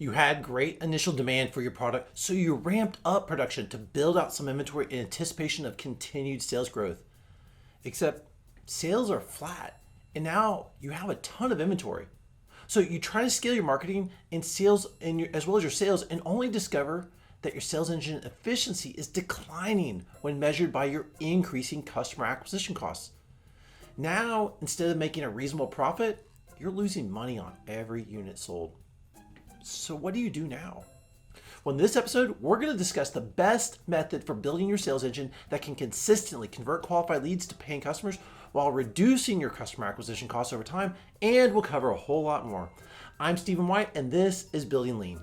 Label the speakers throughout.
Speaker 1: You had great initial demand for your product, so you ramped up production to build out some inventory in anticipation of continued sales growth. Except sales are flat, and now you have a ton of inventory. So you try to scale your marketing and sales as well as your sales, and only discover that your sales engine efficiency is declining when measured by your increasing customer acquisition costs. Now, instead of making a reasonable profit, you're losing money on every unit sold. So what do you do now? Well, in this episode, we're going to discuss the best method for building your sales engine that can consistently convert qualified leads to paying customers while reducing your customer acquisition costs over time, and we'll cover a whole lot more. I'm Stephen White, and this is Building Lean.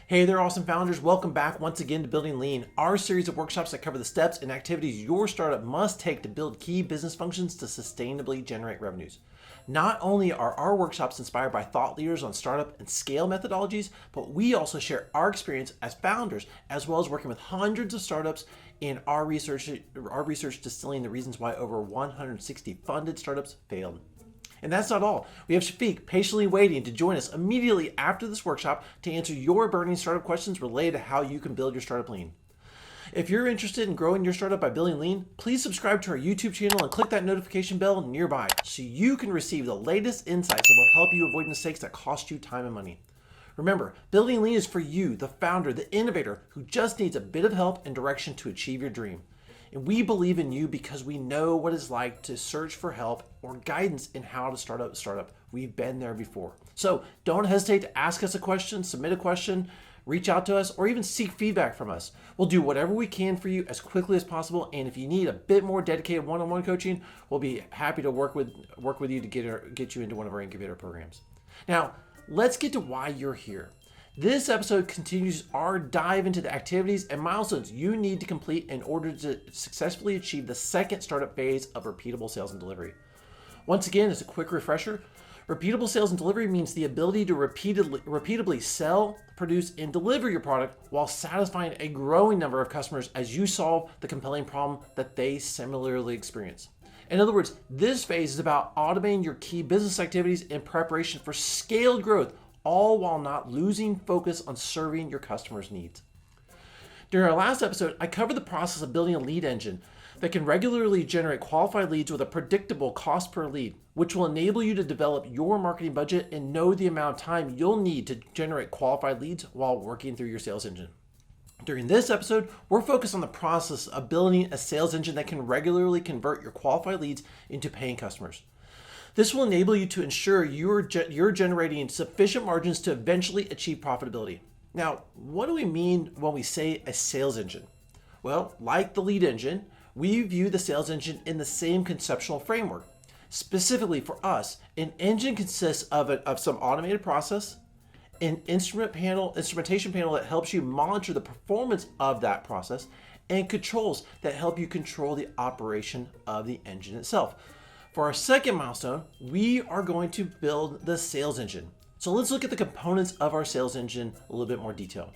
Speaker 1: Hey there, awesome founders. Welcome back once again to Building Lean, our series of workshops that cover the steps and activities your startup must take to build key business functions to sustainably generate revenues. Not only are our workshops inspired by thought leaders on startup and scale methodologies, but we also share our experience as founders, as well as working with hundreds of startups in our research distilling the reasons why over 160 funded startups failed. And that's not all. We have Shafique patiently waiting to join us immediately after this workshop to answer your burning startup questions related to how you can build your startup lean. If you're interested in growing your startup by building lean, please subscribe to our YouTube channel and click that notification bell nearby so you can receive the latest insights that will help you avoid mistakes that cost you time and money. Remember, building lean is for you, the founder, the innovator who just needs a bit of help and direction to achieve your dream. And we believe in you because we know what it's like to search for help or guidance in how to start a startup. We've been there before. So don't hesitate to ask us a question, submit a question, reach out to us, or even seek feedback from us. We'll do whatever we can for you as quickly as possible. And if you need a bit more dedicated one-on-one coaching, we'll be happy to work with you to get you into one of our incubator programs. Now, let's get to why you're here. This episode continues our dive into the activities and milestones you need to complete in order to successfully achieve the second startup phase of repeatable sales and delivery. Once again, as a quick refresher, repeatable sales and delivery means the ability to repeatably sell, produce, and deliver your product while satisfying a growing number of customers as you solve the compelling problem that they similarly experience. In other words, this phase is about automating your key business activities in preparation for scaled growth, all while not losing focus on serving your customers' needs. During our last episode, I covered the process of building a lead engine that can regularly generate qualified leads with a predictable cost per lead, which will enable you to develop your marketing budget and know the amount of time you'll need to generate qualified leads while working through your sales engine. During this episode, we're focused on the process of building a sales engine that can regularly convert your qualified leads into paying customers. This will enable you to ensure you're generating sufficient margins to eventually achieve profitability. Now, what do we mean when we say a sales engine? Well, like the lead engine, we view the sales engine in the same conceptual framework. Specifically for us, an engine consists of some automated process, an instrumentation panel that helps you monitor the performance of that process, and controls that help you control the operation of the engine itself. For our second milestone, we are going to build the sales engine. So let's look at the components of our sales engine in a little bit more detail.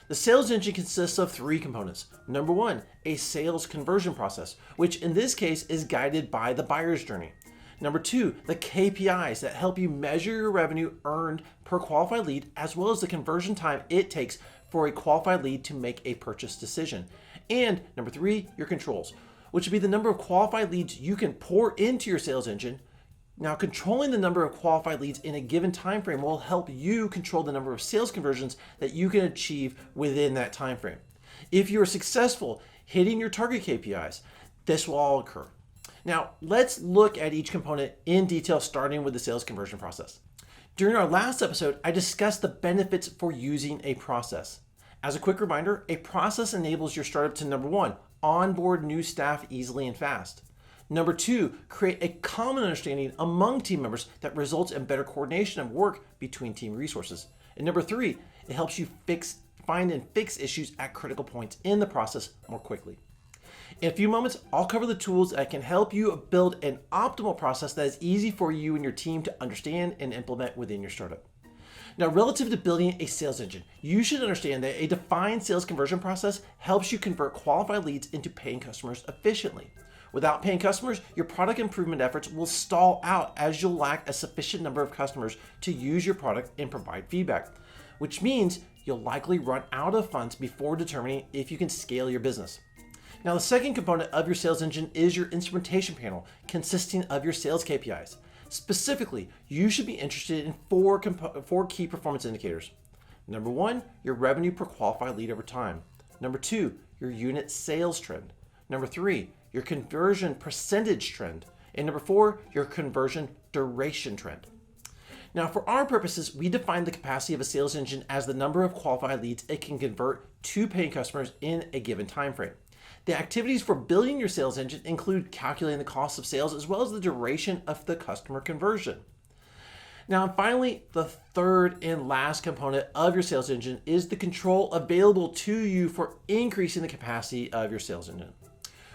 Speaker 1: The sales engine consists of three components. Number one, a sales conversion process, which in this case is guided by the buyer's journey. Number two, the KPIs that help you measure your revenue earned per qualified lead, as well as the conversion time it takes for a qualified lead to make a purchase decision. And number three, your controls, which would be the number of qualified leads you can pour into your sales engine. Now, controlling the number of qualified leads in a given time frame will help you control the number of sales conversions that you can achieve within that time frame. If you are successful hitting your target KPIs, this will all occur. Now, let's look at each component in detail, starting with the sales conversion process. During our last episode, I discussed the benefits for using a process. As a quick reminder, a process enables your startup to, number one, onboard new staff easily and fast. Number two, create a common understanding among team members that results in better coordination of work between team resources. And number three, it helps you find and fix issues at critical points in the process more quickly. In a few moments, I'll cover the tools that can help you build an optimal process that is easy for you and your team to understand and implement within your startup. Now, relative to building a sales engine, you should understand that a defined sales conversion process helps you convert qualified leads into paying customers efficiently. Without paying customers, your product improvement efforts will stall out as you'll lack a sufficient number of customers to use your product and provide feedback, which means you'll likely run out of funds before determining if you can scale your business. Now, the second component of your sales engine is your instrumentation panel, consisting of your sales KPIs. Specifically, you should be interested in four key performance indicators. Number one, your revenue per qualified lead over time. Number two, your unit sales trend. Number three, your conversion percentage trend. And number four, your conversion duration trend. Now, for our purposes, we define the capacity of a sales engine as the number of qualified leads it can convert to paying customers in a given time frame. The activities for building your sales engine include calculating the cost of sales as well as the duration of the customer conversion. Now, finally, the third and last component of your sales engine is the control available to you for increasing the capacity of your sales engine.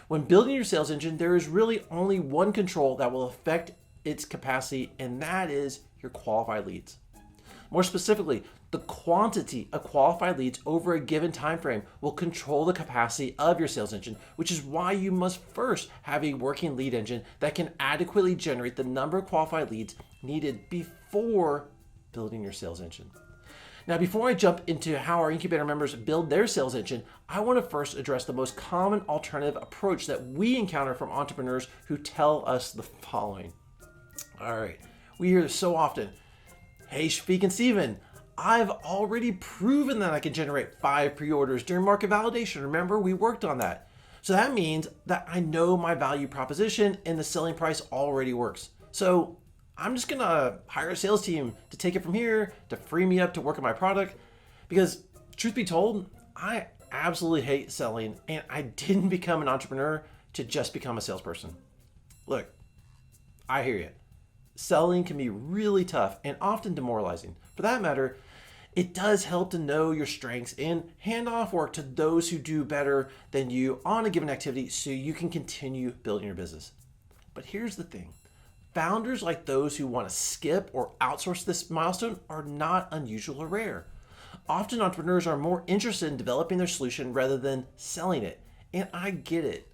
Speaker 1: When building your sales engine, there is really only one control that will affect its capacity, and that is your qualified leads. More specifically, the quantity of qualified leads over a given time frame will control the capacity of your sales engine, which is why you must first have a working lead engine that can adequately generate the number of qualified leads needed before building your sales engine. Now, before I jump into how our incubator members build their sales engine, I want to first address the most common alternative approach that we encounter from entrepreneurs who tell us the following. All right, we hear this so often. Hey, Shafique and Steven, I've already proven that I can generate 5 pre-orders during market validation. Remember, we worked on that. So that means that I know my value proposition and the selling price already works. So I'm just gonna hire a sales team to take it from here, to free me up to work on my product. Because truth be told, I absolutely hate selling, and I didn't become an entrepreneur to just become a salesperson. Look, I hear you. Selling can be really tough and often demoralizing. For that matter, it does help to know your strengths and hand off work to those who do better than you on a given activity so you can continue building your business. But here's the thing. Founders like those who want to skip or outsource this milestone are not unusual or rare. Often entrepreneurs are more interested in developing their solution rather than selling it. And I get it.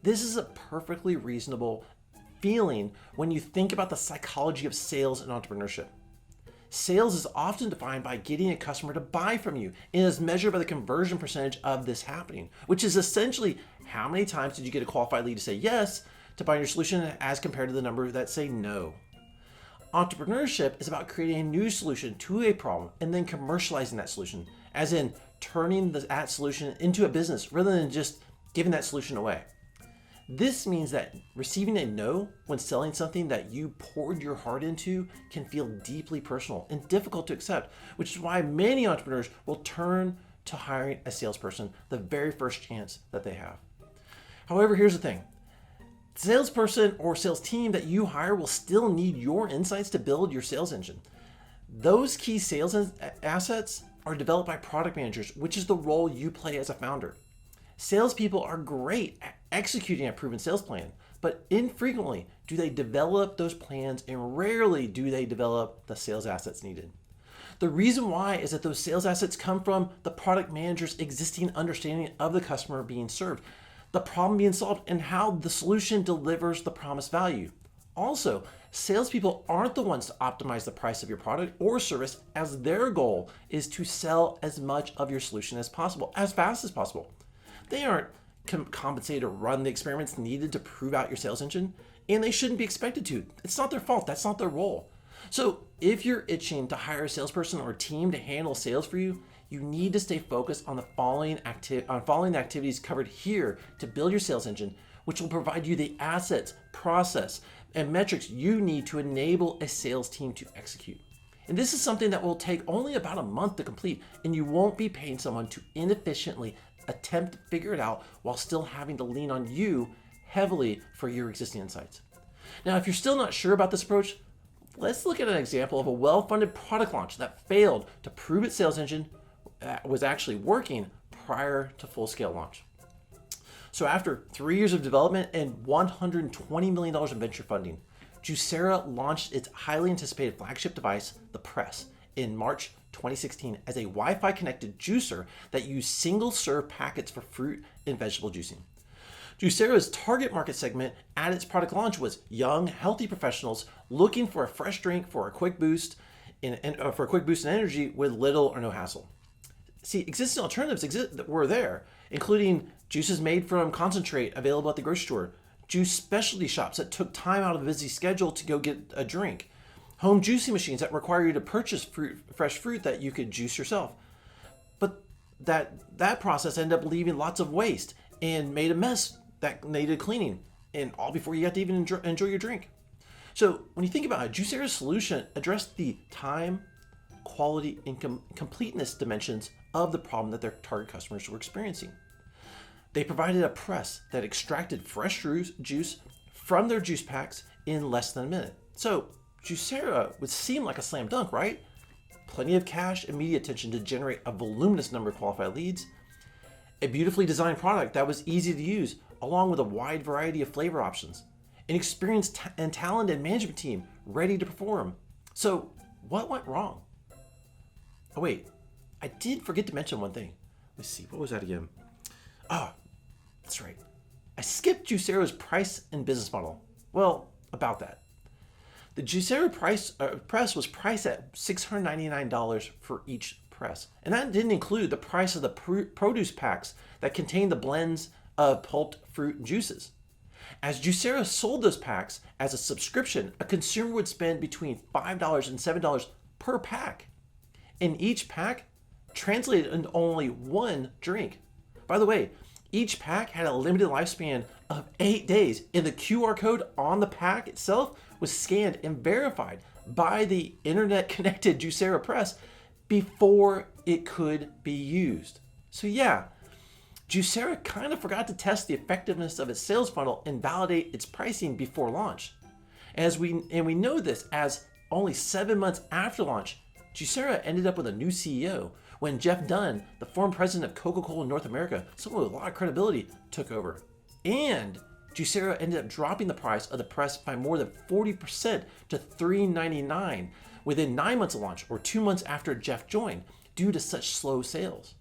Speaker 1: This is a perfectly reasonable feeling when you think about the psychology of sales and entrepreneurship. Sales is often defined by getting a customer to buy from you and is measured by the conversion percentage of this happening, which is essentially how many times did you get a qualified lead to say yes to buy your solution as compared to the number that say no. Entrepreneurship is about creating a new solution to a problem and then commercializing that solution, as in turning that solution into a business rather than just giving that solution away. This means that receiving a no when selling something that you poured your heart into can feel deeply personal and difficult to accept, which is why many entrepreneurs will turn to hiring a salesperson the very first chance that they have. However, here's the thing. The salesperson or sales team that you hire will still need your insights to build your sales engine. Those key sales assets are developed by product managers, which is the role you play as a founder. Salespeople are great at executing a proven sales plan, but infrequently do they develop those plans and rarely do they develop the sales assets needed. The reason why is that those sales assets come from the product manager's existing understanding of the customer being served, the problem being solved, and how the solution delivers the promised value. Also, salespeople aren't the ones to optimize the price of your product or service, as their goal is to sell as much of your solution as possible, as fast as possible. They aren't compensated to run the experiments needed to prove out your sales engine, and they shouldn't be expected to. It's not their fault. That's not their role. So if you're itching to hire a salesperson or a team to handle sales for you, you need to stay focused on following the activities covered here to build your sales engine, which will provide you the assets, process, and metrics you need to enable a sales team to execute. And this is something that will take only about a month to complete, and you won't be paying someone to inefficiently attempt to figure it out while still having to lean on you heavily for your existing insights. Now, if you're still not sure about this approach, let's look at an example of a well-funded product launch that failed to prove its sales engine was actually working prior to full-scale launch. So after 3 years of development and $120 million in venture funding, Juicera launched its highly anticipated flagship device, the Press, in March 2016 as a Wi-Fi connected juicer that used single serve packets for fruit and vegetable juicing. Juicera's target market segment at its product launch was young, healthy professionals looking for a fresh drink for a quick boost in energy with little or no hassle. See, existing alternatives were there, including juices made from concentrate available at the grocery store, juice specialty shops that took time out of a busy schedule to go get a drink, home juicing machines that require you to purchase fresh fruit that you could juice yourself. But that process ended up leaving lots of waste and made a mess that needed cleaning, and all before you got to even enjoy your drink. So when you think about it, Juicera's solution addressed the time, quality, and completeness dimensions of the problem that their target customers were experiencing. They provided a press that extracted fresh juice from their juice packs in less than a minute. So Juicera would seem like a slam dunk, right? Plenty of cash and media attention to generate a voluminous number of qualified leads, a beautifully designed product that was easy to use, along with a wide variety of flavor options, an experienced and talented management team ready to perform. So what went wrong? Oh wait, I did forget to mention one thing. Let's see, what was that again? Oh, that's right. I skipped Juicera's price and business model. Well, about that. The Juicera press was priced at $699 for each press. And that didn't include the price of the produce packs that contained the blends of pulped fruit and juices. As Juicera sold those packs as a subscription, a consumer would spend between $5 and $7 per pack. And each pack translated into only one drink. By the way, each pack had a limited lifespan of 8 days, and the QR code on the pack itself was scanned and verified by the internet-connected Juicera press before it could be used. So yeah, Juicera kind of forgot to test the effectiveness of its sales funnel and validate its pricing before launch. And we know this as only 7 months after launch, Juicera ended up with a new CEO when Jeff Dunn, the former president of Coca-Cola North America, someone with a lot of credibility, took over. And Juicera ended up dropping the price of the press by more than 40% to $3.99 within 9 months of launch, or 2 months after Jeff joined, due to such slow sales.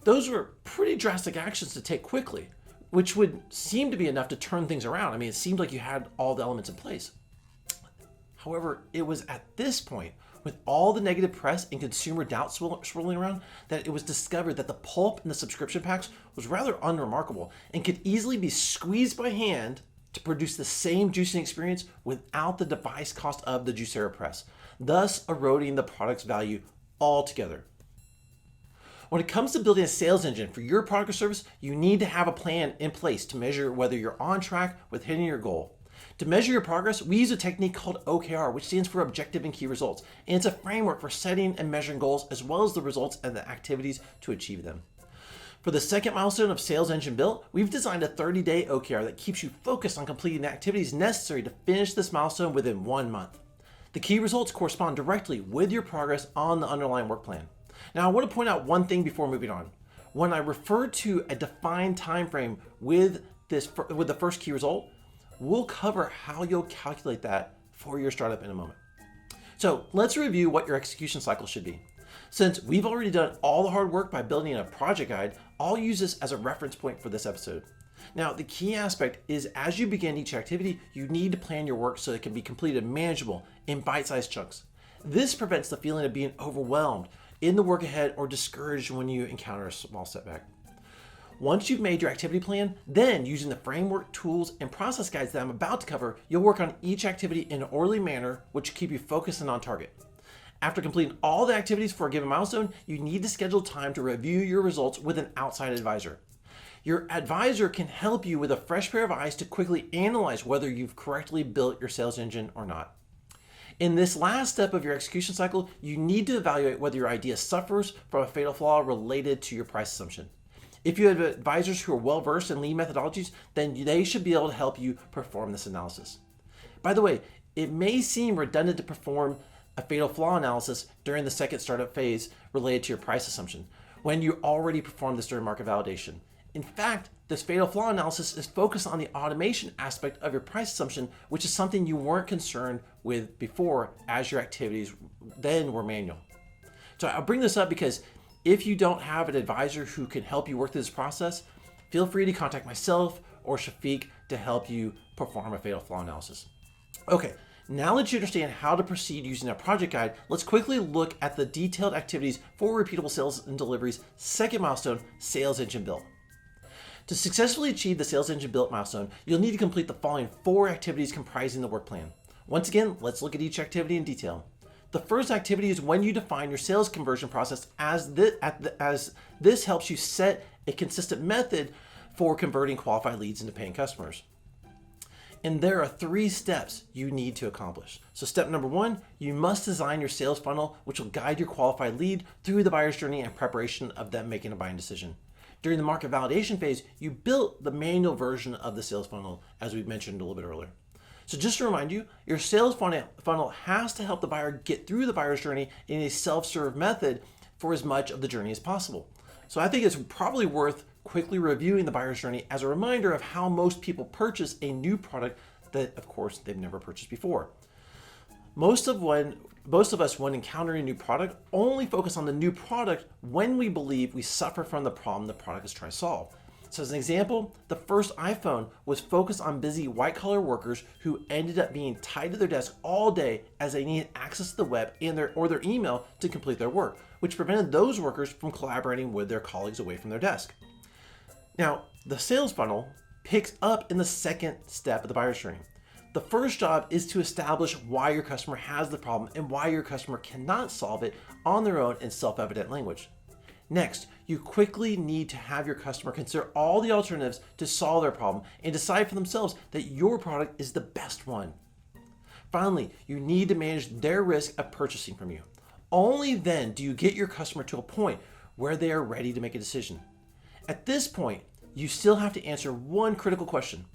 Speaker 1: Those were pretty drastic actions to take quickly, which would seem to be enough to turn things around. I mean, it seemed like you had all the elements in place. However, it was at this point, with all the negative press and consumer doubt swirling around, that it was discovered that the pulp in the subscription packs was rather unremarkable and could easily be squeezed by hand to produce the same juicing experience without the device cost of the Juicera press, thus eroding the product's value altogether. When it comes to building a sales engine for your product or service, you need to have a plan in place to measure whether you're on track with hitting your goal. To measure your progress, we use a technique called OKR, which stands for Objective and Key Results, and it's a framework for setting and measuring goals as well as the results and the activities to achieve them. For the second milestone of Sales Engine Built, we've designed a 30-day OKR that keeps you focused on completing the activities necessary to finish this milestone within 1 month. The key results correspond directly with your progress on the underlying work plan. Now, I want to point out one thing before moving on. When I refer to a defined time frame with the first key result, we'll cover how you'll calculate that for your startup in a moment. So let's review what your execution cycle should be. Since we've already done all the hard work by building a project guide, I'll use this as a reference point for this episode. Now, the key aspect is as you begin each activity, you need to plan your work so it can be completed manageable in bite-sized chunks. This prevents the feeling of being overwhelmed in the work ahead or discouraged when you encounter a small setback. Once you've made your activity plan, then using the framework, tools, and process guides that I'm about to cover, you'll work on each activity in an orderly manner, which will keep you focused and on target. After completing all the activities for a given milestone, you need to schedule time to review your results with an outside advisor. Your advisor can help you with a fresh pair of eyes to quickly analyze whether you've correctly built your sales engine or not. In this last step of your execution cycle, you need to evaluate whether your idea suffers from a fatal flaw related to your price assumption. If you have advisors who are well-versed in lean methodologies, then they should be able to help you perform this analysis. By the way, it may seem redundant to perform a fatal flaw analysis during the second startup phase related to your price assumption when you already performed this during market validation. In fact, this fatal flaw analysis is focused on the automation aspect of your price assumption, which is something you weren't concerned with before as your activities then were manual. So I'll bring this up because if you don't have an advisor who can help you work through this process, feel free to contact myself or Shafique to help you perform a fatal flaw analysis. Okay, now that you understand how to proceed using our project guide, let's quickly look at the detailed activities for repeatable sales and delivery's second milestone, sales engine build. To successfully achieve the sales engine built milestone, you'll need to complete the following 4 activities comprising the work plan. Once again, let's look at each activity in detail. The first activity is when you define your sales conversion process, as this helps you set a consistent method for converting qualified leads into paying customers. And there are 3 steps you need to accomplish. So step number 1, you must design your sales funnel, which will guide your qualified lead through the buyer's journey and preparation of them making a buying decision. During the market validation phase, you built the manual version of the sales funnel, as we mentioned a little bit earlier. So just to remind you, your sales funnel has to help the buyer get through the buyer's journey in a self-serve method for as much of the journey as possible. So I think it's probably worth quickly reviewing the buyer's journey as a reminder of how most people purchase a new product that, of course, they've never purchased before. Most of us, when encountering a new product, only focus on the new product when we believe we suffer from the problem the product is trying to solve. So as an example, the first iPhone was focused on busy white-collar workers who ended up being tied to their desk all day as they needed access to the web and their email to complete their work, which prevented those workers from collaborating with their colleagues away from their desk. Now, the sales funnel picks up in the second step of the buyer's journey. The first job is to establish why your customer has the problem and why your customer cannot solve it on their own in self-evident language. Next, you quickly need to have your customer consider all the alternatives to solve their problem and decide for themselves that your product is the best one. Finally, you need to manage their risk of purchasing from you. Only then do you get your customer to a point where they are ready to make a decision. At this point, you still have to answer one critical question.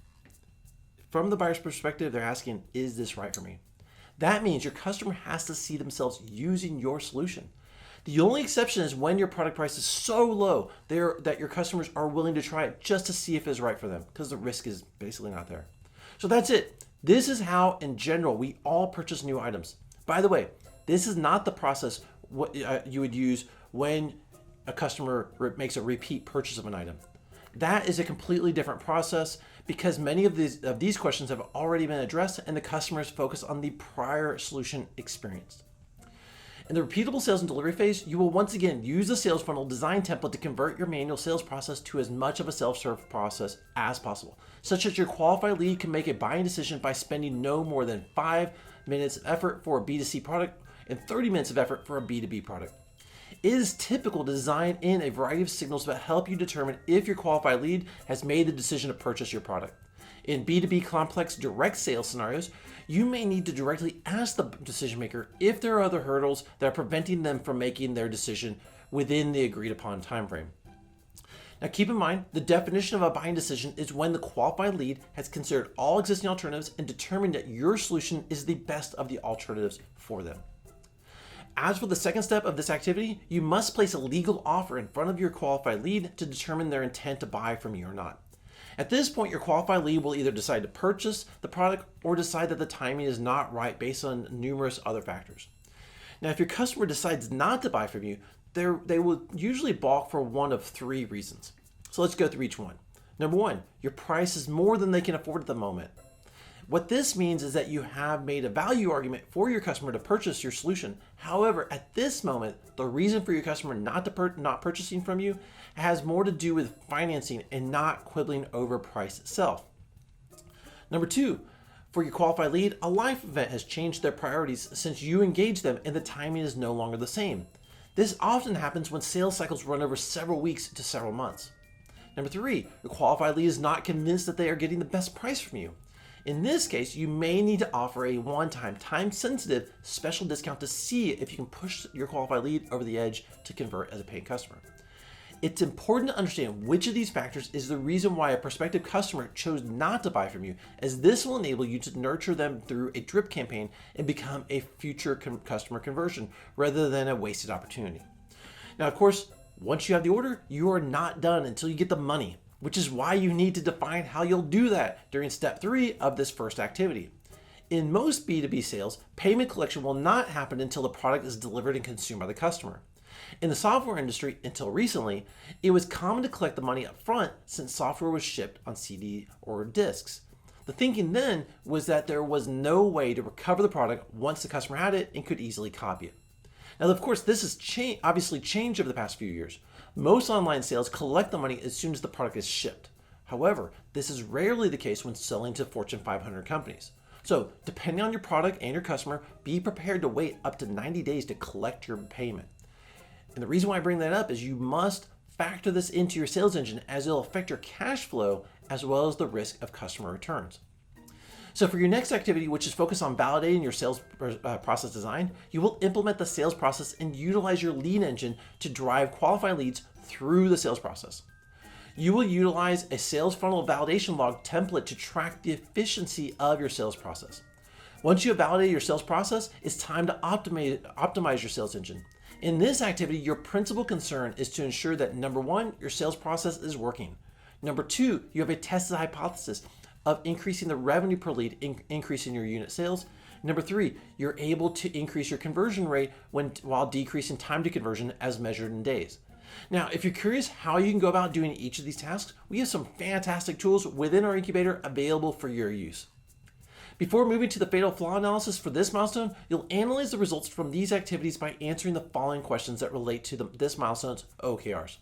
Speaker 1: From the buyer's perspective, they're asking, is this right for me? That means your customer has to see themselves using your solution. The only exception is when your product price is so low that your customers are willing to try it just to see if it's right for them, because the risk is basically not there. So that's it. This is how, in general, we all purchase new items. By the way, this is not the process you would use when a customer makes a repeat purchase of an item. That is a completely different process because many of these questions have already been addressed and the customers focus on the prior solution experienced. In the repeatable sales and delivery phase, you will once again use the sales funnel design template to convert your manual sales process to as much of a self-serve process as possible, such that your qualified lead can make a buying decision by spending no more than 5 minutes of effort for a B2C product and 30 minutes of effort for a B2B product. It is typical to design in a variety of signals that help you determine if your qualified lead has made the decision to purchase your product. In B2B complex direct sales scenarios, you may need to directly ask the decision maker if there are other hurdles that are preventing them from making their decision within the agreed upon timeframe. Now keep in mind, the definition of a buying decision is when the qualified lead has considered all existing alternatives and determined that your solution is the best of the alternatives for them. As for the second step of this activity, you must place a legal offer in front of your qualified lead to determine their intent to buy from you or not. At this point, your qualified lead will either decide to purchase the product or decide that the timing is not right based on numerous other factors. Now, if your customer decides not to buy from you, they will usually balk for one of 3 reasons. So let's go through each one. Number 1, your price is more than they can afford at the moment. What this means is that you have made a value argument for your customer to purchase your solution. However, at this moment, the reason for your customer not purchasing from you has more to do with financing and not quibbling over price itself. Number 2, for your qualified lead, a life event has changed their priorities since you engaged them and the timing is no longer the same. This often happens when sales cycles run over several weeks to several months. Number 3, your qualified lead is not convinced that they are getting the best price from you. In this case, you may need to offer a one-time, time-sensitive special discount to see if you can push your qualified lead over the edge to convert as a paying customer. It's important to understand which of these factors is the reason why a prospective customer chose not to buy from you, as this will enable you to nurture them through a drip campaign and become a future customer conversion rather than a wasted opportunity. Now, of course, once you have the order, you are not done until you get the money, which is why you need to define how you'll do that during step 3 of this first activity. In most B2B sales, payment collection will not happen until the product is delivered and consumed by the customer. In the software industry, until recently, it was common to collect the money up front since software was shipped on CD or discs. The thinking then was that there was no way to recover the product once the customer had it and could easily copy it. Now, of course, this has obviously changed over the past few years. Most online sales collect the money as soon as the product is shipped. However, this is rarely the case when selling to Fortune 500 companies. So, depending on your product and your customer, be prepared to wait up to 90 days to collect your payment. And the reason why I bring that up is you must factor this into your sales engine as it'll affect your cash flow as well as the risk of customer returns. So for your next activity, which is focused on validating your sales process design, you will implement the sales process and utilize your lead engine to drive qualified leads through the sales process. You will utilize a sales funnel validation log template to track the efficiency of your sales process. Once you have validated your sales process, it's time to optimize your sales engine. In this activity, your principal concern is to ensure that number one, your sales process is working. Number two, you have a tested hypothesis of increasing the revenue per lead, increasing your unit sales. Number three, you're able to increase your conversion rate while decreasing time to conversion as measured in days. Now, if you're curious how you can go about doing each of these tasks, we have some fantastic tools within our incubator available for your use. Before moving to the fatal flaw analysis for this milestone, you'll analyze the results from these activities by answering the following questions that relate to this milestone's OKRs.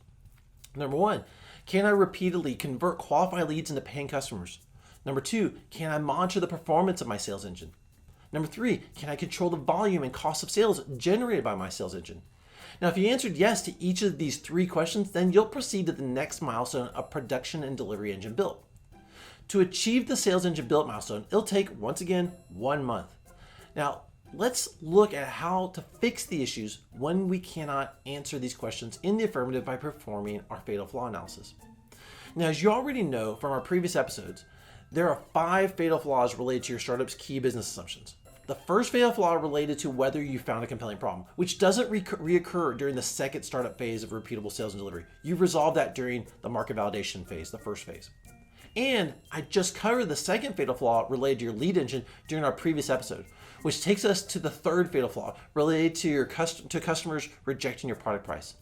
Speaker 1: Number one, can I repeatedly convert qualified leads into paying customers? Number two, can I monitor the performance of my sales engine? Number three, can I control the volume and cost of sales generated by my sales engine? Now, if you answered yes to each of these three questions, then you'll proceed to the next milestone of production and delivery engine build. To achieve the sales engine build milestone, it'll take, once again, 1 month. Now, let's look at how to fix the issues when we cannot answer these questions in the affirmative by performing our fatal flaw analysis. Now, as you already know from our previous episodes, there are 5 fatal flaws related to your startup's key business assumptions. The first fatal flaw related to whether you found a compelling problem, which doesn't reoccur during the second startup phase of repeatable sales and delivery. You've resolved that during the market validation phase, the first phase. And I just covered the second fatal flaw related to your lead engine during our previous episode, which takes us to the third fatal flaw related to customers rejecting your product price.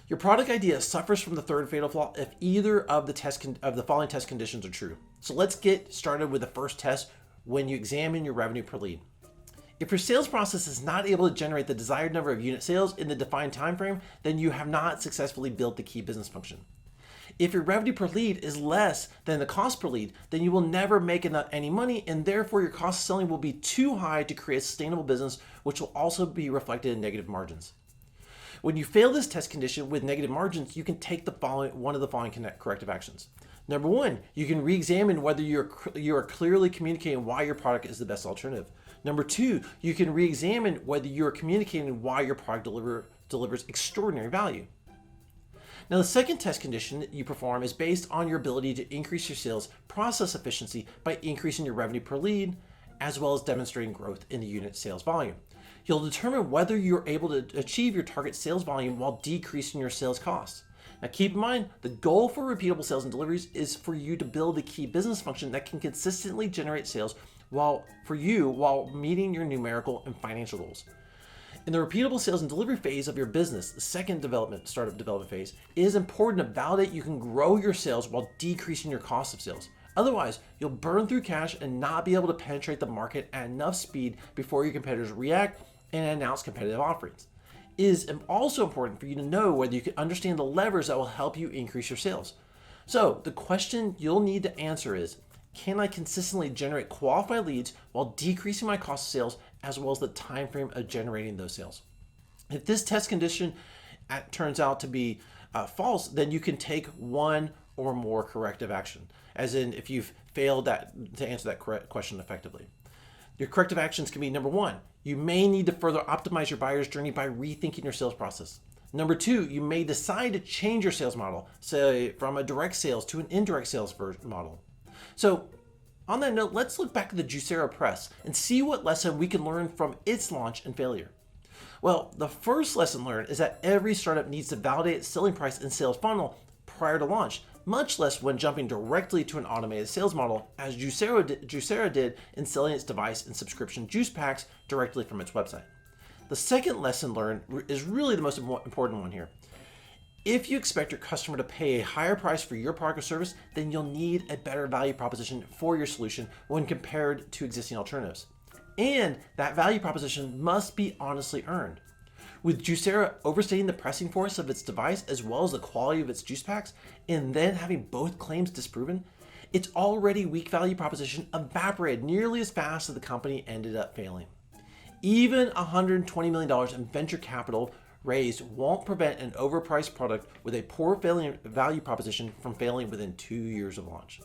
Speaker 1: Your product idea suffers from the third fatal flaw if either of the following test conditions are true. So let's get started with the first test when you examine your revenue per lead. If your sales process is not able to generate the desired number of unit sales in the defined time frame, then you have not successfully built the key business function. If your revenue per lead is less than the cost per lead, then you will never make any money, and therefore your cost of selling will be too high to create a sustainable business, which will also be reflected in negative margins. When you fail this test condition with negative margins, you can take one of the following corrective actions. Number one, you can re-examine whether you are clearly communicating why your product is the best alternative. Number two, you can re-examine whether you are communicating why your product delivers extraordinary value. Now, the second test condition that you perform is based on your ability to increase your sales process efficiency by increasing your revenue per lead, as well as demonstrating growth in the unit sales volume. You'll determine whether you're able to achieve your target sales volume while decreasing your sales costs. Now, keep in mind, the goal for repeatable sales and deliveries is for you to build a key business function that can consistently generate sales while meeting your numerical and financial goals. In the repeatable sales and delivery phase of your business, the second startup development phase, it is important to validate you can grow your sales while decreasing your cost of sales. Otherwise, you'll burn through cash and not be able to penetrate the market at enough speed before your competitors react and announce competitive offerings. It is also important for you to know whether you can understand the levers that will help you increase your sales. So the question you'll need to answer is, can I consistently generate qualified leads while decreasing my cost of sales as well as the time frame of generating those sales? If this test condition turns out to be false, then you can take one or more corrective action, as in if you've failed to answer that question effectively. Your corrective actions can be: number one, you may need to further optimize your buyer's journey by rethinking your sales process. Number two, you may decide to change your sales model, say from a direct sales to an indirect sales model. So on that note, let's look back at the Juicero Press and see what lesson we can learn from its launch and failure. Well, the first lesson learned is that every startup needs to validate its selling price and sales funnel prior to launch, much less when jumping directly to an automated sales model, as Juicero did in selling its device and subscription juice packs directly from its website. The second lesson learned is really the most important one here. If you expect your customer to pay a higher price for your product or service, then you'll need a better value proposition for your solution when compared to existing alternatives. And that value proposition must be honestly earned. With Juicera overstating the pressing force of its device as well as the quality of its juice packs, and then having both claims disproven, its already weak value proposition evaporated nearly as fast as the company ended up failing. Even $120 million in venture capital raised won't prevent an overpriced product with a poor value proposition from failing within 2 years of launch.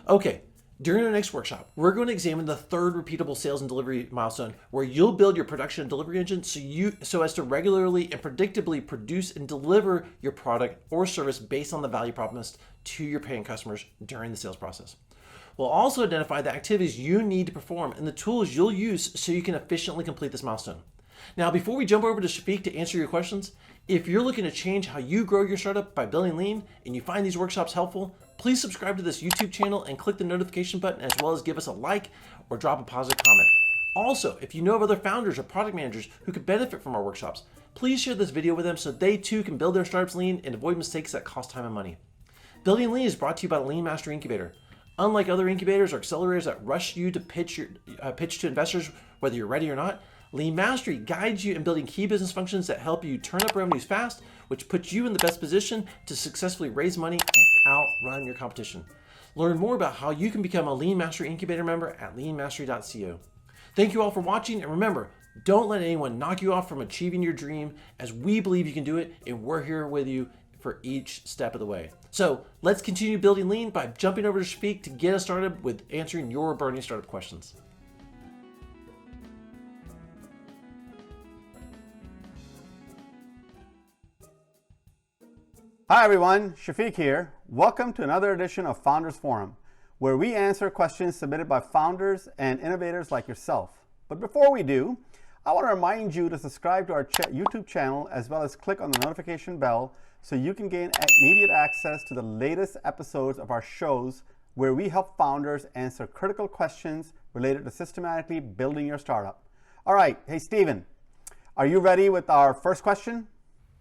Speaker 1: Okay, during our next workshop, we're going to examine the third repeatable sales and delivery milestone, where you'll build your production and delivery engine so as to regularly and predictably produce and deliver your product or service based on the value promised to your paying customers during the sales process. We'll also identify the activities you need to perform and the tools you'll use so you can efficiently complete this milestone. Now, before we jump over to Shafique to answer your questions, if you're looking to change how you grow your startup by building lean and you find these workshops helpful, please subscribe to this YouTube channel and click the notification button, as well as give us a like or drop a positive comment. Also, if you know of other founders or product managers who could benefit from our workshops, please share this video with them so they too can build their startups lean and avoid mistakes that cost time and money. Building Lean is brought to you by the LeanMastery Incubator. Unlike other incubators or accelerators that rush you to pitch to investors whether you're ready or not, LeanMastery guides you in building key business functions that help you turn up revenues fast, which puts you in the best position to successfully raise money and outrun your competition. Learn more about how you can become a LeanMastery Incubator member at leanmastery.co. Thank you all for watching, and remember, don't let anyone knock you off from achieving your dream, as we believe you can do it, and we're here with you for each step of the way. So let's continue building lean by jumping over to Shafique to get us started with answering your burning startup questions.
Speaker 2: Hi everyone, Shafique here. Welcome to another edition of Founders Forum, where we answer questions submitted by founders and innovators like yourself. But before we do, I want to remind you to subscribe to our YouTube channel, as well as click on the notification bell so you can gain immediate access to the latest episodes of our shows, where we help founders answer critical questions related to systematically building your startup. All right, hey Steven, are you ready with our first question?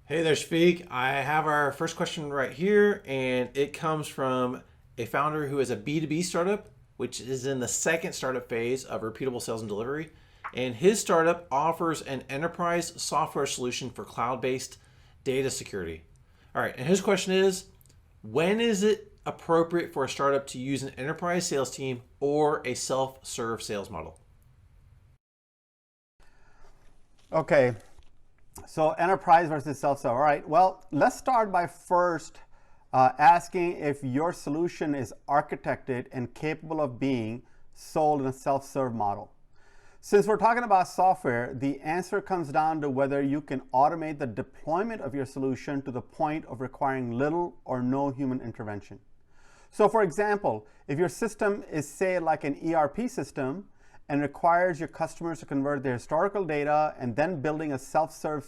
Speaker 1: Hey there, Shafique. I have our first question right here, and it comes from a founder who is a B2B startup, which is in the second startup phase of repeatable sales and delivery. And his startup offers an enterprise software solution for cloud-based data security. All right, and his question is, when is it appropriate for a startup to use an enterprise sales team or a self-serve sales model?
Speaker 2: Okay. So enterprise versus self-serve. All right, well, let's start by first asking if your solution is architected and capable of being sold in a self-serve model. Since we're talking about software, the answer comes down to whether you can automate the deployment of your solution to the point of requiring little or no human intervention. So for example, if your system is, say, like an ERP system, and requires your customers to convert their historical data and then building a self-serve,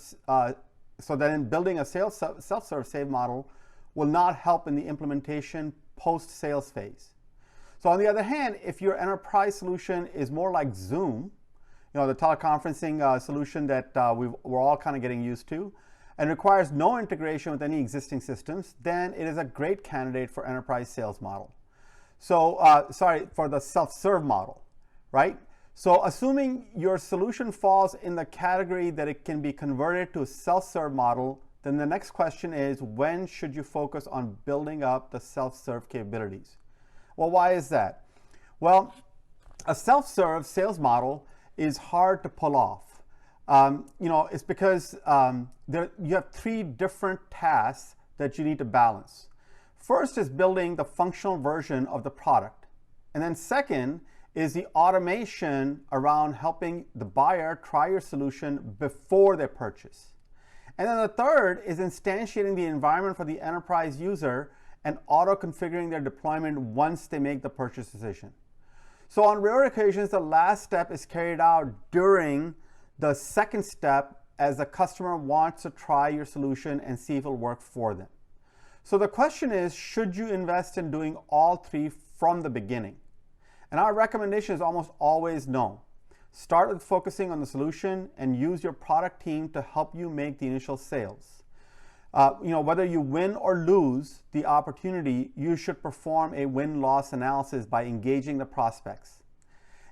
Speaker 2: self-serve save model will not help in the implementation post-sales phase. So on the other hand, if your enterprise solution is more like Zoom, the teleconferencing solution that we're all kind of getting used to, and requires no integration with any existing systems, then it is a great candidate for enterprise sales model. So, for the self-serve model, right? So assuming your solution falls in the category that it can be converted to a self-serve model, then the next question is, when should you focus on building up the self-serve capabilities? Well, why is that? Well, a self-serve sales model is hard to pull off. It's because you have three different tasks that you need to balance. First is building the functional version of the product. And then second is the automation around helping the buyer try your solution before they purchase. And then the third is instantiating the environment for the enterprise user and auto-configuring their deployment once they make the purchase decision. So on rare occasions, the last step is carried out during the second step, as the customer wants to try your solution and see if it'll work for them. So the question is, should you invest in doing all three from the beginning? And our recommendation is almost always no. Start with focusing on the solution and use your product team to help you make the initial sales. Whether you win or lose the opportunity, you should perform a win-loss analysis by engaging the prospects.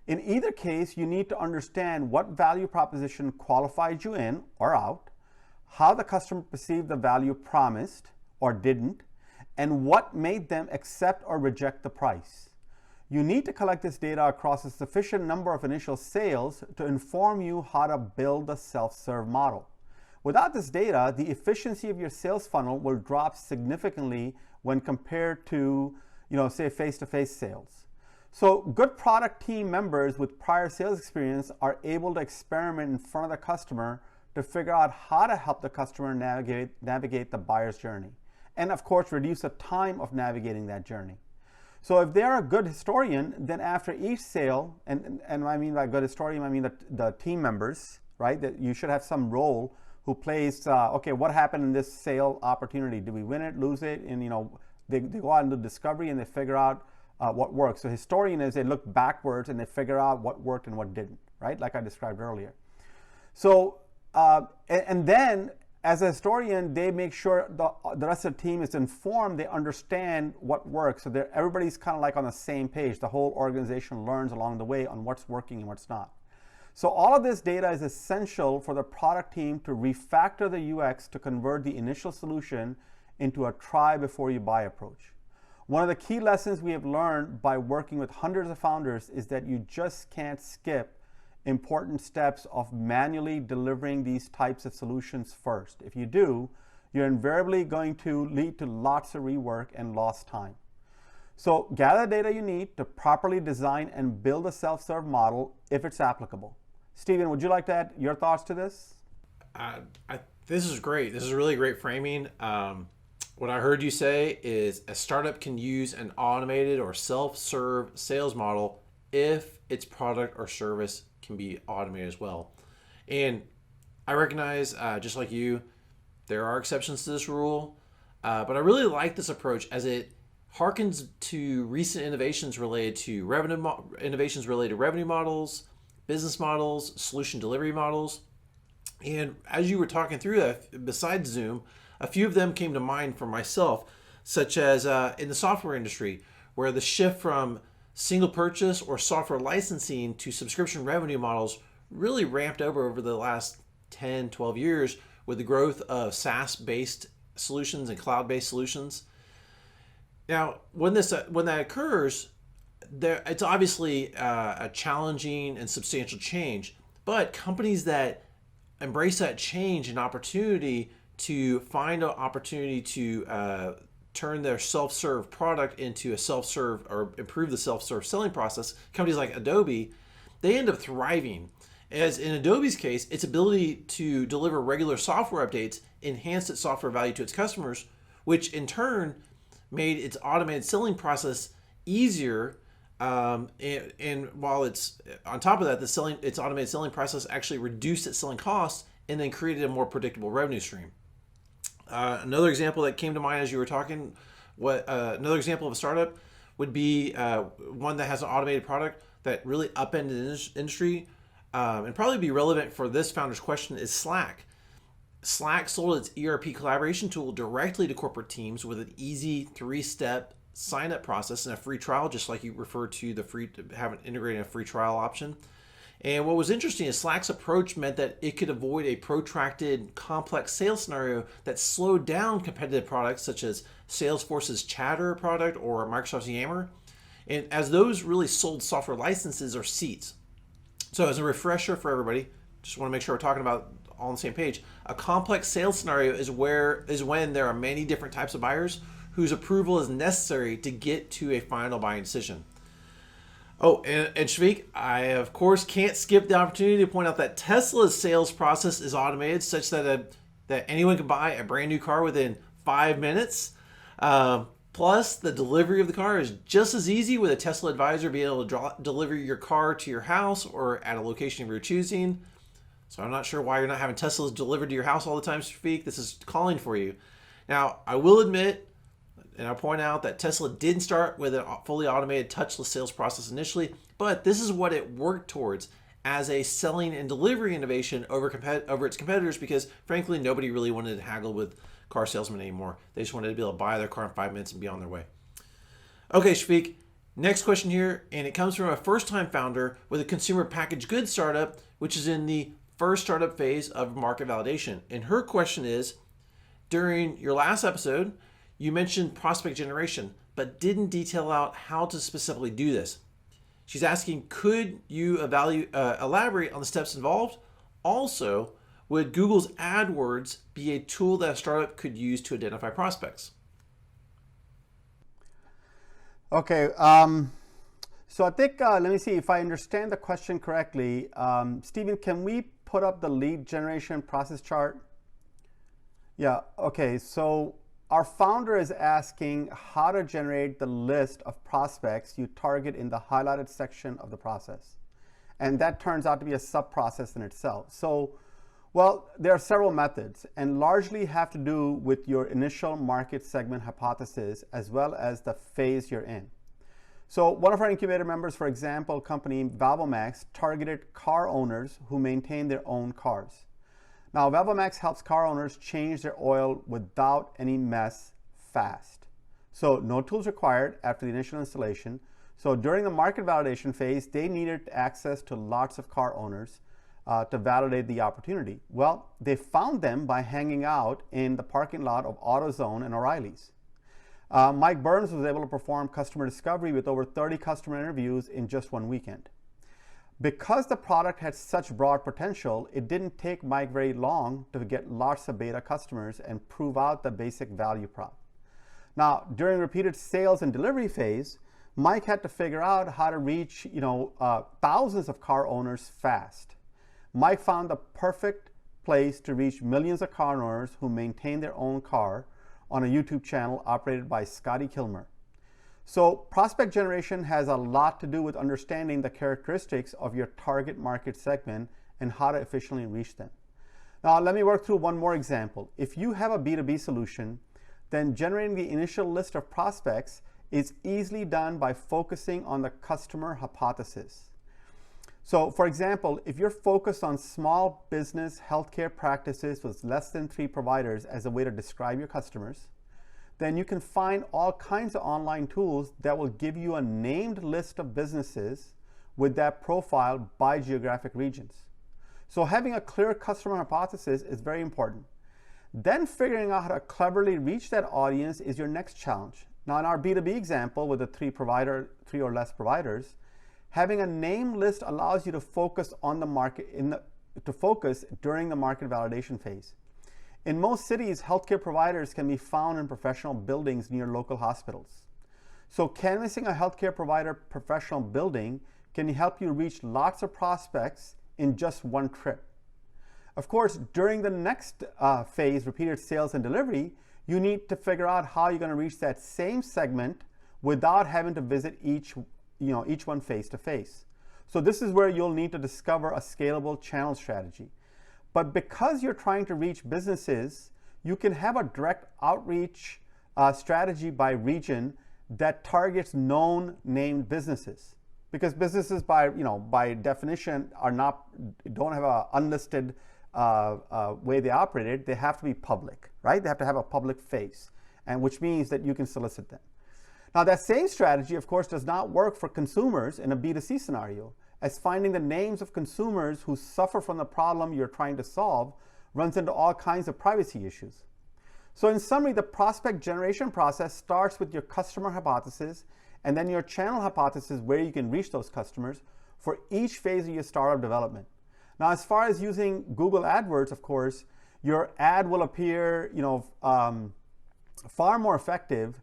Speaker 2: In either case, you need to understand what value proposition qualified you in or out, how the customer perceived the value promised or didn't, and what made them accept or reject the price. You need to collect this data across a sufficient number of initial sales to inform you how to build a self-serve model. Without this data, the efficiency of your sales funnel will drop significantly when compared to, say, face-to-face sales. So good product team members with prior sales experience are able to experiment in front of the customer to figure out how to help the customer navigate the buyer's journey. And of course, reduce the time of navigating that journey. So if they're a good historian, then after each sale, and I mean by good historian, I mean the team members, right? That you should have some role who plays, okay, what happened in this sale opportunity? Did we win it, lose it? And they go out and do discovery and they figure out what works. So historian is they look backwards and they figure out what worked and what didn't, right? Like I described earlier. So, and then as a historian, they make sure the rest of the team is informed, they understand what works. So everybody's kind of like on the same page. The whole organization learns along the way on what's working and what's not. So all of this data is essential for the product team to refactor the UX to convert the initial solution into a try before you buy approach. One of the key lessons we have learned by working with hundreds of founders is that you just can't skip important steps of manually delivering these types of solutions first. If you do, you're invariably going to lead to lots of rework and lost time. So gather the data you need to properly design and build a self-serve model if it's applicable. Steven, would you like to add your thoughts to this?
Speaker 1: This is great. This is really great framing. What I heard you say is a startup can use an automated or self-serve sales model if its product or service can be automated as well. And I recognize, just like you, there are exceptions to this rule, but I really like this approach as it harkens to recent innovations related to revenue models, business models, solution delivery models. And as you were talking through that, besides Zoom, a few of them came to mind for myself, such as in the software industry, where the shift from single purchase or software licensing to subscription revenue models really ramped over the last 10, 12 years with the growth of SaaS-based solutions and cloud-based solutions. Now, when that occurs, it's obviously a challenging and substantial change, but companies that embrace that change and opportunity to find an opportunity to turn their self-serve product into a self-serve or improve the self-serve selling process, companies like Adobe, they end up thriving. As in Adobe's case, its ability to deliver regular software updates enhanced its software value to its customers, which in turn made its automated selling process easier. And while it's on top of that, its automated selling process actually reduced its selling costs and then created a more predictable revenue stream. Another example that came to mind as you were talking, another example of a startup would be one that has an automated product that really upended the industry, and probably be relevant for this founder's question is Slack. Slack sold its ERP collaboration tool directly to corporate teams with an easy 3-step sign-up process and a free trial, just like you referred to having integrating a free trial option. And what was interesting is Slack's approach meant that it could avoid a protracted, complex sales scenario that slowed down competitive products such as Salesforce's Chatter product or Microsoft's Yammer, and as those really sold software licenses or seats. So as a refresher for everybody, just want to make sure we're talking about all on the same page. A complex sales scenario is when there are many different types of buyers whose approval is necessary to get to a final buying decision. Oh, and Shafique, I of course can't skip the opportunity to point out that Tesla's sales process is automated such that anyone can buy a brand new car within 5 minutes. Plus, the delivery of the car is just as easy with a Tesla advisor being able to deliver your car to your house or at a location of your choosing. So I'm not sure why you're not having Teslas delivered to your house all the time, Shafique. This is calling for you. Now, I will admit, and I'll point out that Tesla didn't start with a fully automated touchless sales process initially, but this is what it worked towards. as a selling and delivery innovation over its competitors, because frankly, nobody really wanted to haggle with car salesmen anymore. They just wanted to be able to buy their car in 5 minutes and be on their way. Okay, Shafique, next question here, and it comes from a first-time founder with a consumer packaged goods startup, which is in the first startup phase of market validation. And her question is, during your last episode, you mentioned prospect generation, but didn't detail out how to specifically do this. She's asking, could you elaborate on the steps involved? Also, would Google's AdWords be a tool that a startup could use to identify prospects?
Speaker 2: Okay, so I think, let me see if I understand the question correctly. Stephen, can we put up the lead generation process chart? Yeah, okay, so our founder is asking how to generate the list of prospects you target in the highlighted section of the process. And that turns out to be a sub-process in itself. So, well, there are several methods and largely have to do with your initial market segment hypothesis as well as the phase you're in. So one of our incubator members, for example, company Valvomax, targeted car owners who maintain their own cars. Now, Valvomax helps car owners change their oil without any mess fast. So no tools required after the initial installation. So during the market validation phase, they needed access to lots of car owners to validate the opportunity. Well, they found them by hanging out in the parking lot of AutoZone and O'Reilly's. Mike Burns was able to perform customer discovery with over 30 customer interviews in just one weekend. Because the product had such broad potential, it didn't take Mike very long to get lots of beta customers and prove out the basic value prop. Now, during repeated sales and delivery phase, Mike had to figure out how to reach thousands of car owners fast. Mike found the perfect place to reach millions of car owners who maintain their own car on a YouTube channel operated by Scotty Kilmer. So prospect generation has a lot to do with understanding the characteristics of your target market segment and how to efficiently reach them. Now, let me work through one more example. If you have a B2B solution, then generating the initial list of prospects is easily done by focusing on the customer hypothesis. So, for example, if you're focused on small business healthcare practices with less than 3 providers as a way to describe your customers, then you can find all kinds of online tools that will give you a named list of businesses with that profile by geographic regions. So having a clear customer hypothesis is very important. Then figuring out how to cleverly reach that audience is your next challenge. Now in our B2B example with the 3 or less providers, having a name list allows you to focus on the market during the market validation phase. In most cities, healthcare providers can be found in professional buildings near local hospitals. So canvassing a healthcare provider professional building can help you reach lots of prospects in just one trip. Of course, during the next phase, repeated sales and delivery, you need to figure out how you're going to reach that same segment without having to visit each one face to face. So this is where you'll need to discover a scalable channel strategy. But because you're trying to reach businesses, you can have a direct outreach strategy by region that targets known named businesses. Because businesses by definition don't have an unlisted way they operate. They have to be public, right? They have to have a public face, and which means that you can solicit them. Now that same strategy, of course, does not work for consumers in a B2C scenario, as finding the names of consumers who suffer from the problem you're trying to solve runs into all kinds of privacy issues. So in summary, the prospect generation process starts with your customer hypothesis and then your channel hypothesis where you can reach those customers for each phase of your startup development. Now, as far as using Google AdWords, of course, your ad will appear far more effective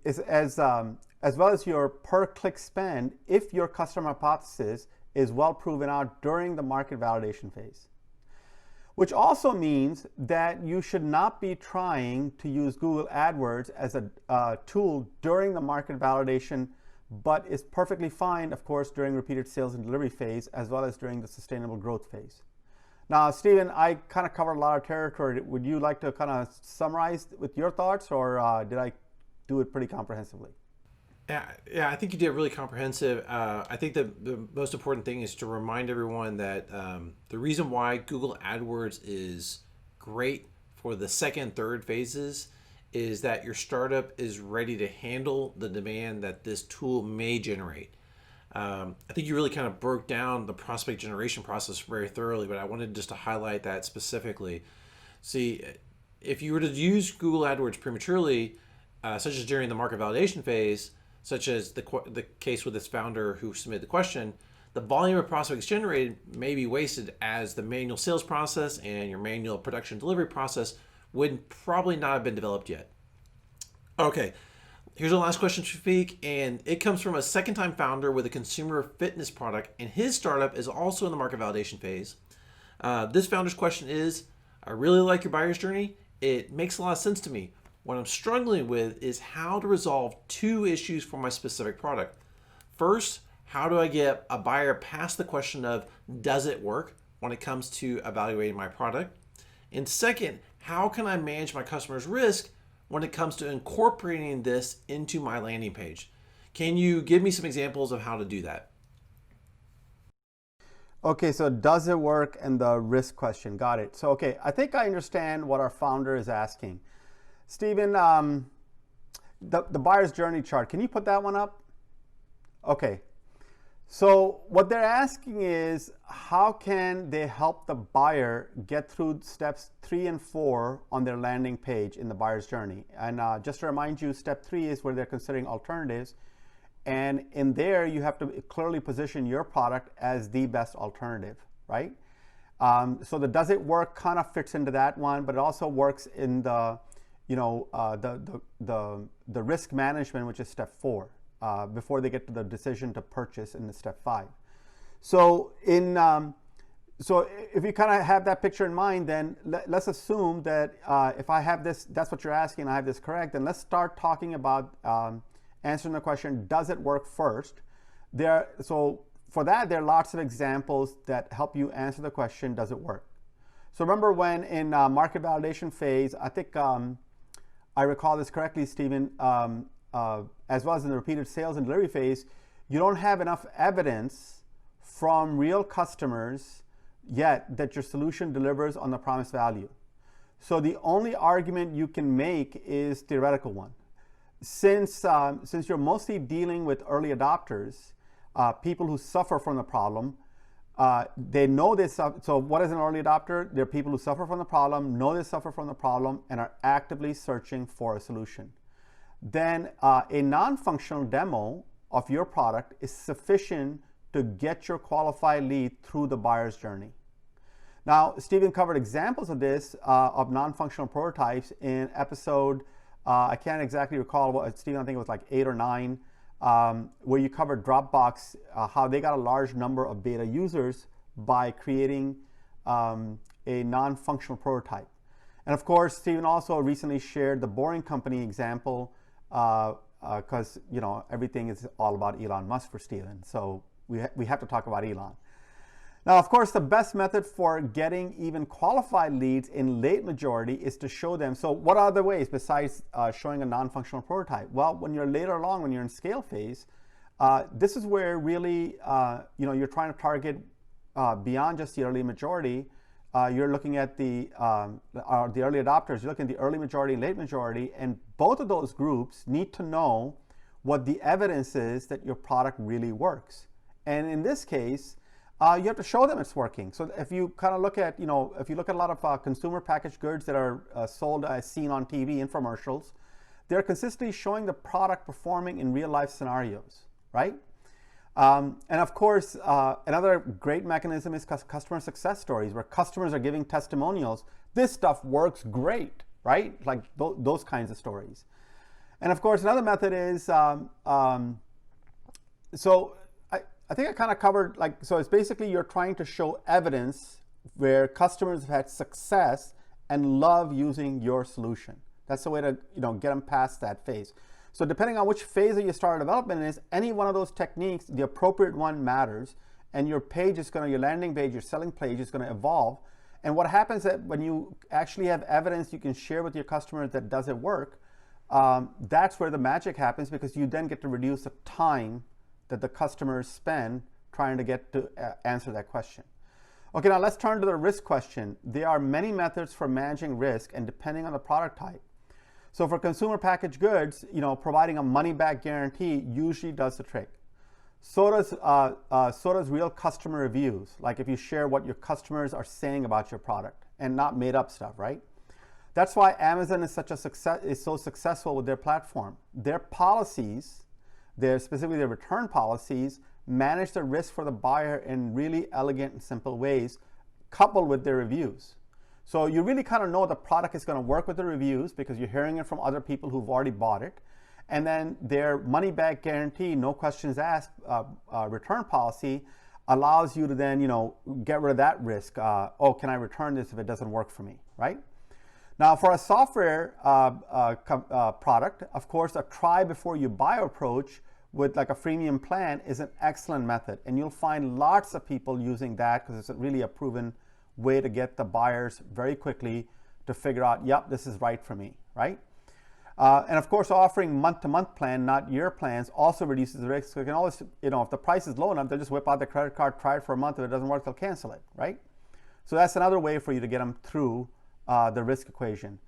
Speaker 2: as well as your per-click spend if your customer hypothesis is well proven out during the market validation phase. Which also means that you should not be trying to use Google AdWords as a tool during the market validation, but is perfectly fine, of course, during repeated sales and delivery phase, as well as during the sustainable growth phase. Now, Stephen, I kind of covered a lot of territory. Would you like to kind of summarize with your thoughts, or did I do it pretty comprehensively?
Speaker 1: Yeah, I think you did really comprehensive. I think the most important thing is to remind everyone that the reason why Google AdWords is great for the second, third phases is that your startup is ready to handle the demand that this tool may generate. I think you really kind of broke down the prospect generation process very thoroughly, but I wanted just to highlight that specifically. See, if you were to use Google AdWords prematurely, such as during the market validation phase, such as the case with this founder who submitted the question, the volume of prospects generated may be wasted as the manual sales process and your manual production delivery process would probably not have been developed yet. Okay, here's our last question, Shafique, and it comes from a second-time founder with a consumer fitness product, and his startup is also in the market validation phase. This founder's question is, I really like your buyer's journey. It makes a lot of sense to me. What I'm struggling with is how to resolve two issues for my specific product. First, how do I get a buyer past the question of does it work when it comes to evaluating my product? And second, how can I manage my customer's risk when it comes to incorporating this into my landing page? Can you give me some examples of how to do that?
Speaker 2: Okay, so does it work and the risk question. Got it. So, okay, I think I understand what our founder is asking. Stephen, the buyer's journey chart, can you put that one up? Okay. So what they're asking is how can they help the buyer get through steps 3 and 4 on their landing page in the buyer's journey? And just to remind you, step 3 is where they're considering alternatives. And in there, you have to clearly position your product as the best alternative, right? So the does it work kind of fits into that one, but it also works in the, the risk management, which is step 4. Before they get to the decision to purchase in the step 5. So so if you kind of have that picture in mind, then let's assume that if I have this, that's what you're asking, and I have this correct, then let's start talking about answering the question, does it work first? So for that, there are lots of examples that help you answer the question, does it work? So remember when in market validation phase, I think I recall this correctly, Stephen, as well as in the repeated sales and delivery phase, you don't have enough evidence from real customers yet that your solution delivers on the promised value. So the only argument you can make is theoretical one. Since you're mostly dealing with early adopters, people who suffer from the problem, they know they suffer. So what is an early adopter? They're people who suffer from the problem, know they suffer from the problem, and are actively searching for a solution. Then a non-functional demo of your product is sufficient to get your qualified lead through the buyer's journey. Now, Stephen covered examples of this, of non-functional prototypes in episode, I can't exactly recall what, Stephen, I think it was like 8 or 9, where you covered Dropbox, how they got a large number of beta users by creating a non-functional prototype. And of course, Stephen also recently shared the Boring Company example, because everything is all about Elon Musk for Stephen, so we have to talk about Elon. Now, of course, the best method for getting even qualified leads in late majority is to show them. So what are the ways besides showing a non-functional prototype? Well, when you're later along, when you're in scale phase, this is where really you're trying to target beyond just the early majority. You're looking at the early adopters, you're looking at the early majority and late majority, and both of those groups need to know what the evidence is that your product really works. And in this case, you have to show them it's working. So if you kind of look at, if you look at a lot of consumer packaged goods that are sold as seen on TV, infomercials, they're consistently showing the product performing in real life scenarios, right? And of course, another great mechanism is customer success stories, where customers are giving testimonials. This stuff works great, right? Like those kinds of stories. And of course, another method is, so I think I kind of covered, so it's basically you're trying to show evidence where customers have had success and love using your solution. That's the way to get them past that phase. So depending on which phase of your startup development is, any one of those techniques, the appropriate one matters, and your page is your landing page, your selling page is going to evolve. And what happens is that when you actually have evidence you can share with your customers that does it work, that's where the magic happens, because you then get to reduce the time that the customers spend trying to get to answer that question. Okay, now let's turn to the risk question. There are many methods for managing risk, and depending on the product type. So for consumer packaged goods, providing a money-back guarantee usually does the trick. So does real customer reviews, like if you share what your customers are saying about your product and not made up stuff, right? That's why Amazon is so successful with their platform. Their policies, specifically their return policies, manage the risk for the buyer in really elegant and simple ways, coupled with their reviews. So you really kind of know the product is going to work with the reviews because you're hearing it from other people who've already bought it. And then their money-back guarantee, no questions asked, return policy allows you to then, get rid of that risk. Oh, can I return this if it doesn't work for me, right? Now, for a software product, of course, a try before you buy approach with like a freemium plan is an excellent method. And you'll find lots of people using that because it's really a proven way to get the buyers very quickly to figure out, yep, this is right for me, right? And of course, offering month-to-month plan, not year plans, also reduces the risk. So you can always, if the price is low enough, they'll just whip out the credit card, try it for a month. If it doesn't work, they'll cancel it, right? So that's another way for you to get them through the risk equation.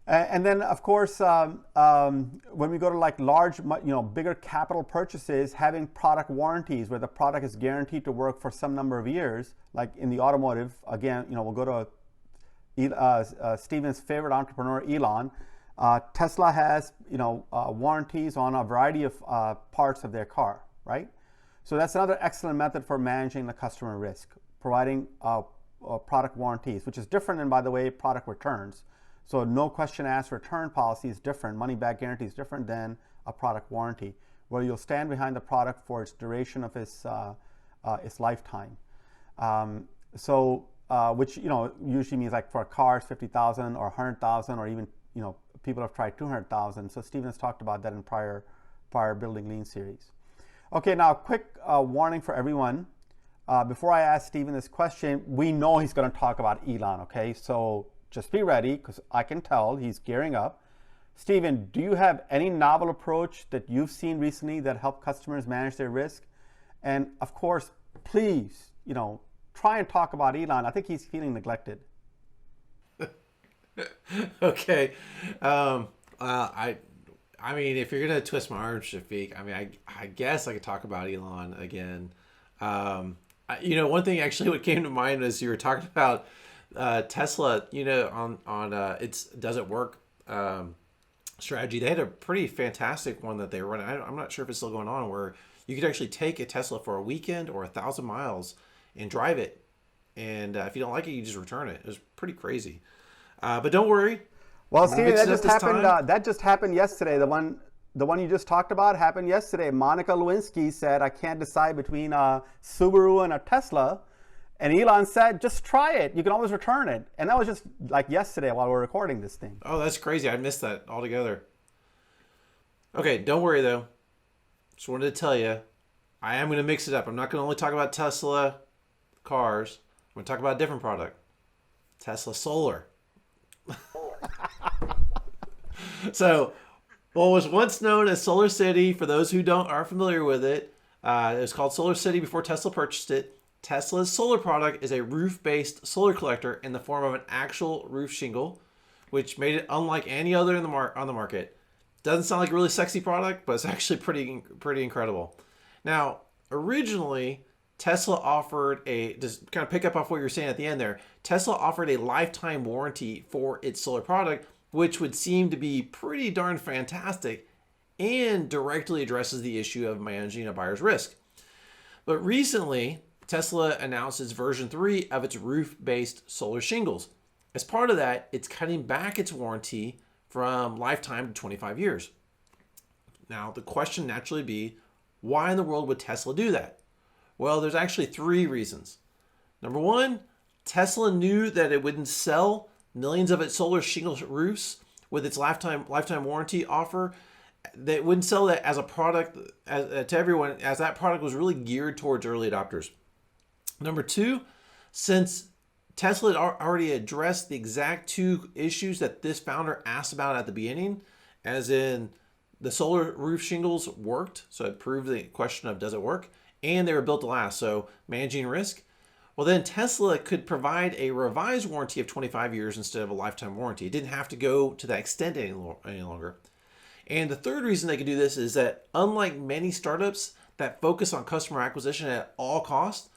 Speaker 2: And then, of course, when we go to like large, bigger capital purchases, having product warranties where the product is guaranteed to work for some number of years, like in the automotive, again, we'll go to Steven's favorite entrepreneur, Elon. Tesla has, warranties on a variety of parts of their car, right? So that's another excellent method for managing the customer risk, providing product warranties, which is different than, by the way, product returns. So no question asked return policy is different. Money back guarantee is different than a product warranty, where you'll stand behind the product for its duration of its lifetime. Which usually means like for a car, it's 50,000 or 100,000, or even people have tried 200,000. So Stephen has talked about that in prior Building Lean series. Okay, now a quick warning for everyone. Before I ask Stephen this question, we know he's going to talk about Elon. Okay, so just be ready, because I can tell he's gearing up. Stephen, do you have any novel approach that you've seen recently that help customers manage their risk? And of course, please, try and talk about Elon. I think he's feeling neglected.
Speaker 1: Okay. I mean, if you're gonna twist my arm, Shafique, I guess I could talk about Elon again. One thing actually what came to mind as you were talking about Tesla, on its does it work strategy. They had a pretty fantastic one that they run. I'm not sure if it's still going on, where you could actually take a Tesla for a weekend or 1,000 miles and drive it, and if you don't like it, you just return it. It was pretty crazy. But don't worry.
Speaker 2: Well, Steve, that just happened yesterday. The one you just talked about happened yesterday. Monica Lewinsky said, "I can't decide between a Subaru and a Tesla," and Elon said, "Just try it. You can always return it." And that was just like yesterday while we're recording this thing.
Speaker 1: Oh, that's crazy. I missed that altogether. Okay, don't worry though. Just wanted to tell you, I am going to mix it up. I'm not going to only talk about Tesla cars. I'm going to talk about a different product, Tesla Solar. So, what was once known as Solar City, for those who aren't familiar with it, it was called Solar City before Tesla purchased it. Tesla's solar product is a roof-based solar collector in the form of an actual roof shingle, which made it unlike any other on the market. Doesn't sound like a really sexy product, but it's actually pretty incredible. Now, originally, Tesla offered just kind of pick up off what you're saying at the end there, Tesla offered a lifetime warranty for its solar product, which would seem to be pretty darn fantastic and directly addresses the issue of managing a buyer's risk. But recently, Tesla announced its version 3 of its roof-based solar shingles. As part of that, it's cutting back its warranty from lifetime to 25 years. Now, the question naturally be, why in the world would Tesla do that? Well, there's actually 3 reasons. Number 1, Tesla knew that it wouldn't sell millions of its solar shingle roofs with its lifetime warranty offer. They wouldn't sell that as a product to everyone, as that product was really geared towards early adopters. Number 2, since Tesla had already addressed the exact 2 issues that this founder asked about at the beginning, as in the solar roof shingles worked, so it proved the question of does it work, and they were built to last, so managing risk. Well, then Tesla could provide a revised warranty of 25 years instead of a lifetime warranty. It didn't have to go to that extent any longer. And the third reason they could do this is that unlike many startups that focus on customer acquisition at all costs,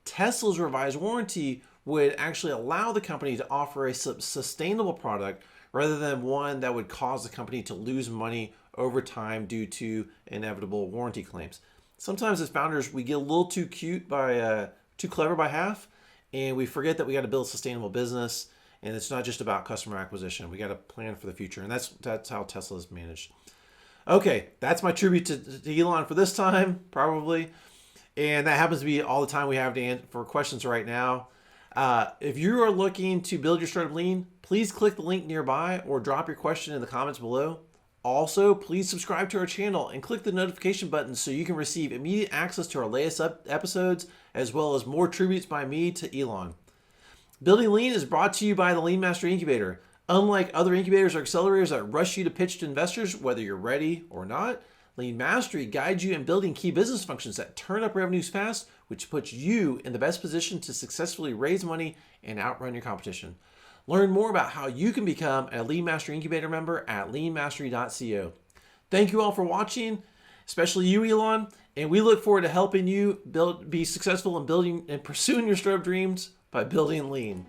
Speaker 1: Tesla's revised warranty would actually allow the company to offer a sustainable product rather than one that would cause the company to lose money over time due to inevitable warranty claims. Sometimes as founders, we get a little too too clever by half, and we forget that we got to build a sustainable business, and it's not just about customer acquisition. We got to plan for the future, and that's how Tesla is managed. Okay, that's my tribute to Elon for this time, probably. And that happens to be all the time we have to answer for questions right now. If you are looking to build your startup lean, please click the link nearby or drop your question in the comments below. Also, please subscribe to our channel and click the notification button so you can receive immediate access to our latest episodes, as well as more tributes by me to Elon. Building Lean is brought to you by the LeanMastery Incubator. Unlike other incubators or accelerators that rush you to pitch to investors, whether you're ready or not, LeanMastery guides you in building key business functions that turn up revenues fast, which puts you in the best position to successfully raise money and outrun your competition. Learn more about how you can become a LeanMastery Incubator member at leanmastery.co. Thank you all for watching, especially you, Elon, and we look forward to helping you be successful in building and pursuing your startup dreams by building lean.